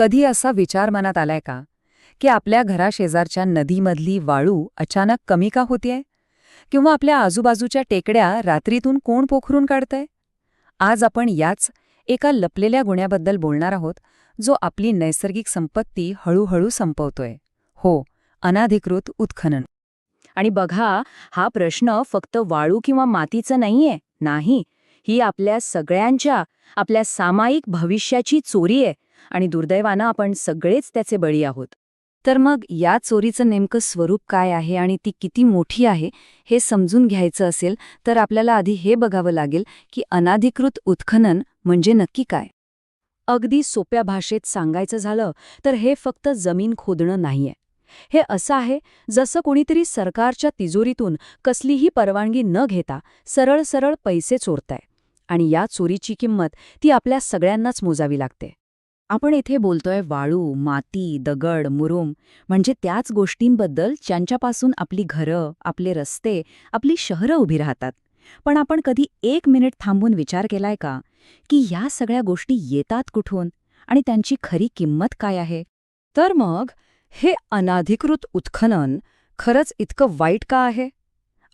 कधी असा विचार मनात आलाय का की आपल्या घराशेजारच्या नदीमधली वाळू अचानक कमी का होतीये? किंवा आपल्या आजूबाजूच्या टेकड्या रात्रीतून कोण पोखरून काढतंय? आज आपण याच एका लपलेल्या गुन्ह्याबद्दल बोलणार आहोत, जो आपली नैसर्गिक संपत्ती हळूहळू संपवतोय. हो, अनाधिकृत उत्खनन. आणि बघा, हा प्रश्न फक्त वाळू किंवा मातीचं नाहीये. नाही, ही आपल्या सगळ्यांच्या, आपल्या सामायिक भविष्याची चोरी आहे. आणि दुर्दैवानं आपण सगळेच त्याचे बळी आहोत. तर मग या चोरीचं नेमकं स्वरूप काय आहे आणि ती किती मोठी आहे हे समजून घ्यायचं असेल तर आपल्याला आधी हे बघावं लागेल की अनाधिकृत उत्खनन म्हणजे नक्की काय. अगदी सोप्या भाषेत सांगायचं झालं तर हे फक्त जमीन खोदणं नाहीये. हे असं आहे जसं कोणीतरी सरकारच्या तिजोरीतून कसलीही परवानगी न घेता सरळ सरळ पैसे चोरताय. आणि या चोरीची किंमत ती आपल्या सगळ्यांनाच मोजावी लागते. आपण इथे बोलतोय वाळू, माती, दगड, मुरुम, म्हणजे त्याच गोष्टींबद्दल ज्यांच्यापासून आपली घरं, आपले रस्ते, आपली शहरं उभी राहतात. पण आपण कधी एक मिनिट थांबून विचार केलाय का की या सगळ्या गोष्टी येतात कुठून आणि त्यांची खरी किंमत काय आहे? तर मग हे अनाधिकृत उत्खनन खरंच इतकं वाईट का आहे?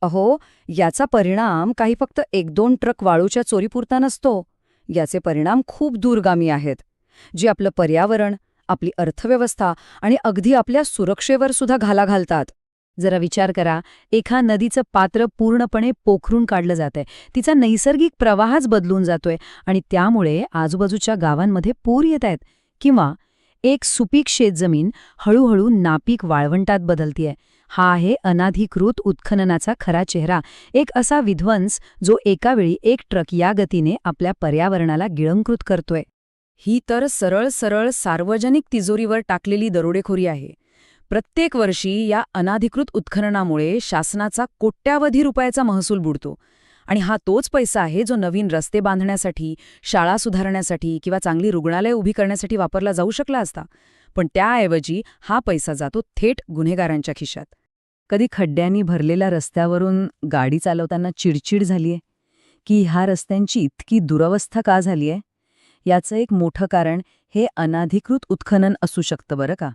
अहो, याचा परिणाम काही फक्त 1-2 ट्रक वाळूच्या चोरीपुरता नसतो. याचे परिणाम खूप दूरगामी आहेत, जे आपलं पर्यावरण, आपली अर्थव्यवस्था आणि अगदी आपल्या सुरक्षेवर सुद्धा घाला घालतात. जरा विचार करा, एका नदीचं पात्र पूर्णपणे पोखरून काढलं जातंय, तिचा नैसर्गिक प्रवाहच बदलून जातोय आणि त्यामुळे आजूबाजूच्या गावांमध्ये पूर येत आहेत. किंवा एक सुपीक शेतजमीन हळूहळू नापीक वाळवंटात बदलतीये. हा आहे अनाधिकृत उत्खननाचा खरा चेहरा. एक असा विध्वंस जो एका वेळी 1 ट्रक या गतीने आपल्या पर्यावरणाला गिळंकृत करतोय. ही तर सरळ सरळ सार्वजनिक तिजोरीवर टाकलेली दरोडेखोरी आहे. प्रत्येक वर्षी या अनाधिकृत उत्खननामुळे शासनाचा कोट्यावधी रुपयाचा महसूल बुडतो. आणि हा तोच पैसा आहे जो नवीन रस्ते बांधण्यासाठी, शाळा सुधारण्यासाठी किंवा चांगली रुग्णालय उभी करण्यासाठी वापरला जाऊ शकला असता. पण त्याऐवजी हा पैसा जातो थेट गुन्हेगारांच्या खिशात. कधी खड्ड्यांनी भरलेल्या रस्त्यावरून गाडी चालवताना चिडचिड झालीये की ह्या रस्त्यांची इतकी दुरवस्था का झालीये? याचं एक मोठं कारण हे अनाधिकृत उत्खनन असू शकतं बरं का.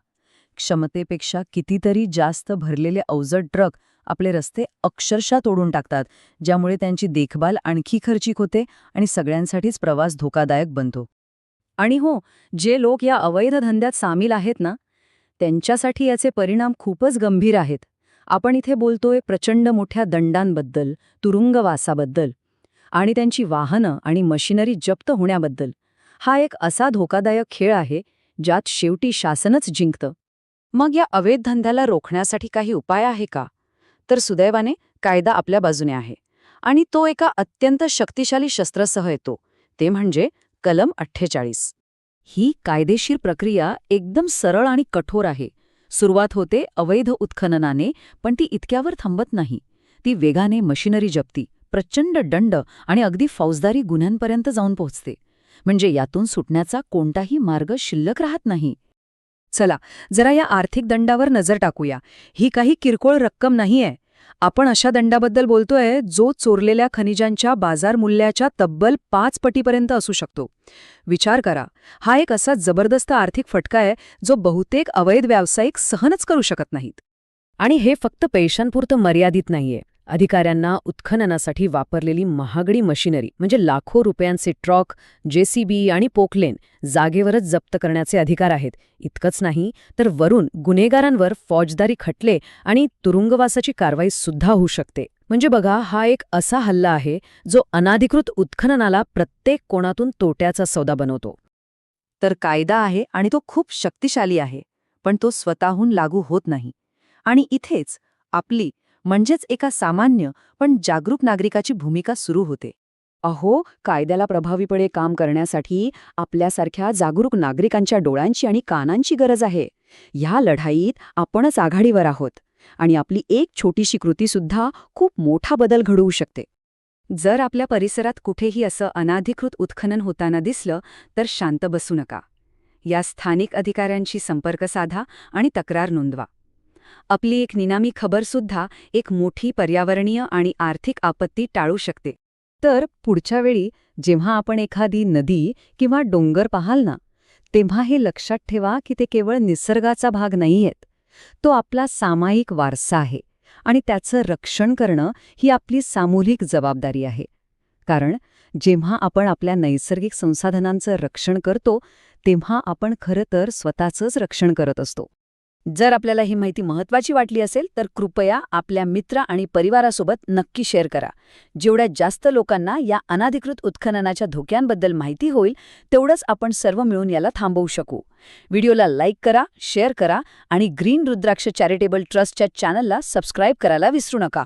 क्षमतेपेक्षा कितीतरी जास्त भरलेले अवजड ट्रक आपले रस्ते अक्षरशः तोडून टाकतात, ज्यामुळे त्यांची देखभाल आणखी खर्चिक होते आणि सगळ्यांसाठीच प्रवास धोकादायक बनतो. आणि हो, जे लोक या अवैध धंद्यात सामील आहेत ना, त्यांच्यासाठी याचे परिणाम खूपच गंभीर आहेत. आपण इथे बोलतोय प्रचंड मोठ्या दंडांबद्दल, तुरुंगवासाबद्दल आणि त्यांची वाहनं आणि मशिनरी जप्त होण्याबद्दल. हा एक असा धोकादायक खेळ आहे ज्यात शेवटी शासनच जिंकतं. मग या अवैध धंद्याला रोखण्यासाठी काही उपाय आहे का? तर सुदैवाने कायदा आपल्या बाजूने आहे. आणि तो एका अत्यंत शक्तिशाली शस्त्रासह येतो. ते म्हणजे कलम 48. ही कायदेशीर प्रक्रिया एकदम सरळ आणि कठोर आहे. सुरुवात होते अवैध उत्खननाने, पण ती इतक्यावर थांबत नाही. ती वेगाने मशिनरी जप्ती, प्रचंड दंड आणि अगदी फौजदारी गुन्ह्यांपर्यंत जाऊन पोहोचते. म्हणजे यातून सुटण्याचा कोणताही मार्ग शिल्लक राहत नाही. चला, जरा या आर्थिक दंडावर नजर टाकूया. ही काही किरकोळ रक्कम नाहीये. आपण अशा दंडाबद्दल बोलतोय जो चोरलेल्या खनिजांच्या बाजार मूल्याच्या तब्बल 5 पटीपर्यंत असू शकतो. विचार करा, हा एक असा जबरदस्त आर्थिक फटका आहे जो बहुतेक अवैध व्यावसायिक सहनच करू शकत नाहीत. आणि हे फक्त पैशांपुरतं मर्यादित नाहीये. अधिकाऱ्यांना उत्खननासाठी वापरलेली महागडी मशिनरी म्हणजे लाखो रुपयांचे ट्रक, JCB आणि पोकलेन जागेवरच जप्त करण्याचे अधिकार आहेत. इतकंच नाही तर वरून गुन्हेगारांवर फौजदारी खटले आणि तुरुंगवासाची कारवाई सुद्धा होऊ शकते. म्हणजे बघा, हा एक असा हल्ला आहे जो अनाधिकृत उत्खननाला प्रत्येक कोणातून तोट्याचा सौदा बनवतो. तर कायदा आहे आणि तो खूप शक्तिशाली आहे, पण तो स्वतःहून लागू होत नाही. आणि इथेच आपली म्हणजेच एका सामान्य पण जागरूक नागरिकाची भूमिका सुरू होते. अहो, कायद्याला प्रभावीपणे काम करण्यासाठी आपल्यासारख्या जागरूक नागरिकांच्या डोळ्यांची आणि कानांची गरज आहे. ह्या लढाईत आपणच आघाडीवर आहोत आणि आपली एक छोटीशी कृतीसुद्धा खूप मोठा बदल घडवू शकते. जर आपल्या परिसरात कुठेही असं अनाधिकृत उत्खनन होताना दिसलं तर शांत बसू नका. या स्थानिक अधिकाऱ्यांशी संपर्क साधा आणि तक्रार नोंदवा. आपली एक निनामी खबरसुद्धा एक मोठी पर्यावरणीय आणि आर्थिक आपत्ती टाळू शकते. तर पुढच्या वेळी जेव्हा आपण एखादी नदी किंवा डोंगर पाहाल ना, तेव्हा हे लक्षात ठेवा की ते केवळ निसर्गाचा भाग नाहीयेत. तो आपला सामायिक वारसा आहे आणि त्याचं रक्षण करणं ही आपली सामूहिक जबाबदारी आहे. कारण जेव्हा आपण आपल्या नैसर्गिक संसाधनांचं रक्षण करतो तेव्हा आपण खरं तर स्वतःचंच रक्षण करत असतो. जर आपल्याला ही माहिती महत्त्वाची वाटली असेल तर कृपया आपल्या मित्र आणि परिवारासोबत नक्की शेअर करा. जेवढ्या जास्त लोकांना या अनधिकृत उत्खननाच्या धोक्यांबद्दल माहिती होईल तेवढंच आपण सर्व मिळून याला थांबवू शकू. व्हिडिओला लाईक करा, शेअर करा आणि ग्रीन रुद्राक्ष चॅरिटेबल ट्रस्टच्या चॅनलला सबस्क्राईब करायला विसरू नका.